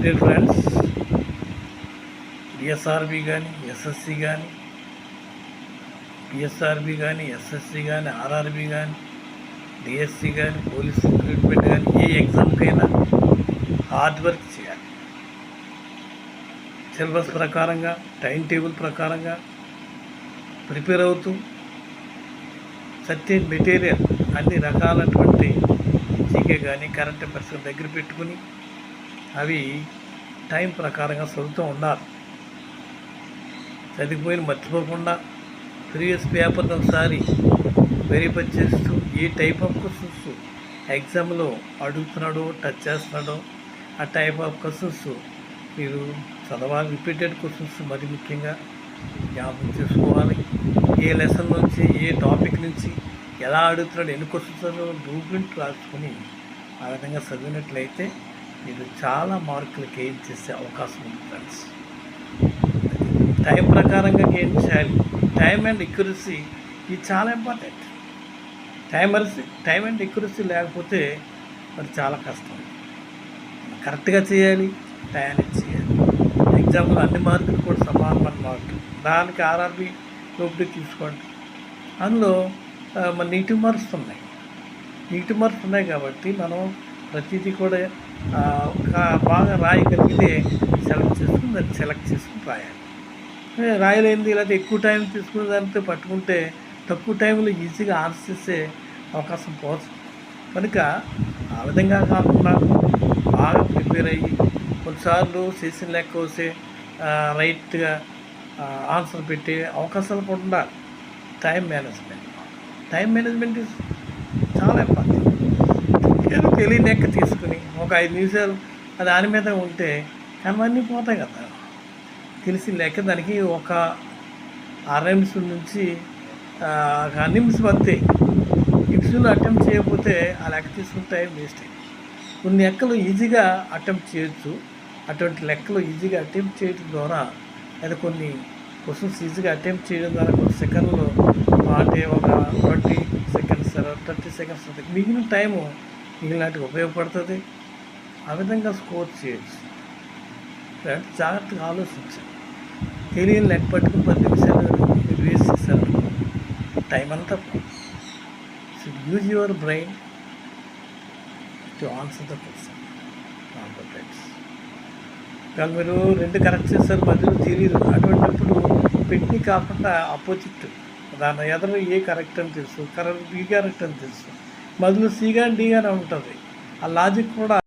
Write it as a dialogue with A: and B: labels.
A: Dear friends, డిఎస్ఆర్బి కానీ SSC కానీ పిఎస్ఆర్బి కానీ ఎస్ఎస్సి కానీ ఆర్ఆర్బి కానీ డిఎస్సి కానీ పోలీస్ రిక్రూట్మెంట్ కానీ ఏ ఎగ్జామ్కైనా హార్డ్ వర్క్ చేయాలి. సిలబస్ ప్రకారంగా టైం టేబుల్ ప్రకారంగా ప్రిపేర్ అవుతూ సర్టెన్ మెటీరియల్ అన్ని రకాలటువంటి జీకే కానీ కరెంట్ అఫైర్స్ దగ్గర పెట్టుకుని అవి టైం ప్రకారంగా చదువుతూ ఉండాలి. చదివిపోయిన మర్చిపోకుండా ప్రీవియస్ పేపర్ని ఒకసారి వెరిఫై చేస్తూ ఏ టైప్ ఆఫ్ క్వశ్చన్స్ ఎగ్జామ్లో అడుగుతున్నాడో టచ్ చేస్తున్నాడో ఆ టైప్ ఆఫ్ క్వశ్చన్స్ మీరు చదవాలి. రిపీటెడ్ క్వశ్చన్స్ మరి ముఖ్యంగా జ్ఞాపకం చేసుకోవాలి. ఏ లెసన్ నుంచి ఏ టాపిక్ నుంచి ఎలా అడుగుతున్నాడు, ఎన్ని క్వశ్చన్స్ బ్లూ ప్రింట్ రాసుకొని ఆ విధంగా చదివినట్లయితే మీరు చాలా మార్కులు గెయిన్ చేసే అవకాశం ఉంది ఫ్రెండ్స్. టైం ప్రకారంగా గెయిన్ చేయాలి. టైం అండ్ ఎక్యురసీ ఇది చాలా ఇంపార్టెంట్. టైం అండ్ ఎక్యురసీ లేకపోతే మరి చాలా కష్టం. కరెక్ట్గా చేయాలి, టైంకి చేయాలి. ఎగ్జామ్లో అన్ని మార్కులు కూడా సమానమైన మార్కులు. దానికి ఆర్ఆర్బి లోపలికి తీసుకోండి. అందులో మన నెగిటివ్ మార్క్స్ ఉన్నాయి కాబట్టి మనం ప్రతిదీ కూడా బాగా రాయగలిగితే సెలెక్ట్ చేసుకుని రాయాలి. రాయలేనిది ఇలాంటి ఎక్కువ టైం తీసుకునే దానితో పట్టుకుంటే తక్కువ టైంలో ఈజీగా ఆన్సర్ చేసే అవకాశం పోవచ్చు. కనుక ఆ విధంగా కాకుండా బాగా ప్రిపేర్ అయ్యి కొన్నిసార్లు చేసిన లెక్క వస్తే రైట్గా ఆన్సర్ పెట్టే అవకాశాలు కూడా ఉండాలి. టైం మేనేజ్మెంట్ చాలా ఇంపార్టెంట్. ఏదో తెలియని లెక్క తీసుకుని ఒక 5 నిమిషాలు దాని మీద ఉంటే అవన్నీ పోతాయి కదా. తెలిసిన లెక్క దానికి ఒక 6 నిమిషం నుంచి 1 నిమిషం అంతే. నిమిషంలో అటెంప్ట్ చేయకపోతే ఆ లెక్క తీసుకుని టైం వేస్ట్ అయ్యింది. కొన్ని లెక్కలు ఈజీగా అటెంప్ట్ చేయొచ్చు. అటువంటి లెక్కలు ఈజీగా అటెంప్ట్ చేయడం ద్వారా లేదా కొన్ని క్వశ్చన్స్ ఈజీగా అటెంప్ట్ చేయడం ద్వారా కొన్ని సెకండ్లో అంటే ఒక 20 సెకండ్స్ 30 సెకండ్స్ మిగిలిన టైము మిగిలినట్టుగా ఉపయోగపడుతుంది. ఆ విధంగా స్కోర్ చేయొచ్చు. జాగ్రత్తగా ఆలోచించాలి. తెలియని లెక్క పట్టుకుని 10 నిమిషాలు మీరు వేస్ట్ చేశారు, టైం అంతా. So use your brain to answer the question. కానీ మీరు 2 కరెక్ట్ చేస్తారు, మధ్యలో తెలియదు. అటువంటిప్పుడు పెట్టి కాకుండా అపోజిట్ దాని ఎదురు ఏ కరెక్ట్ అని తెలుసు, బి కరెక్ట్ అని తెలుసు, మధ్యలో సి కానీ డి కానీ ఉంటుంది. ఆ లాజిక్ కూడా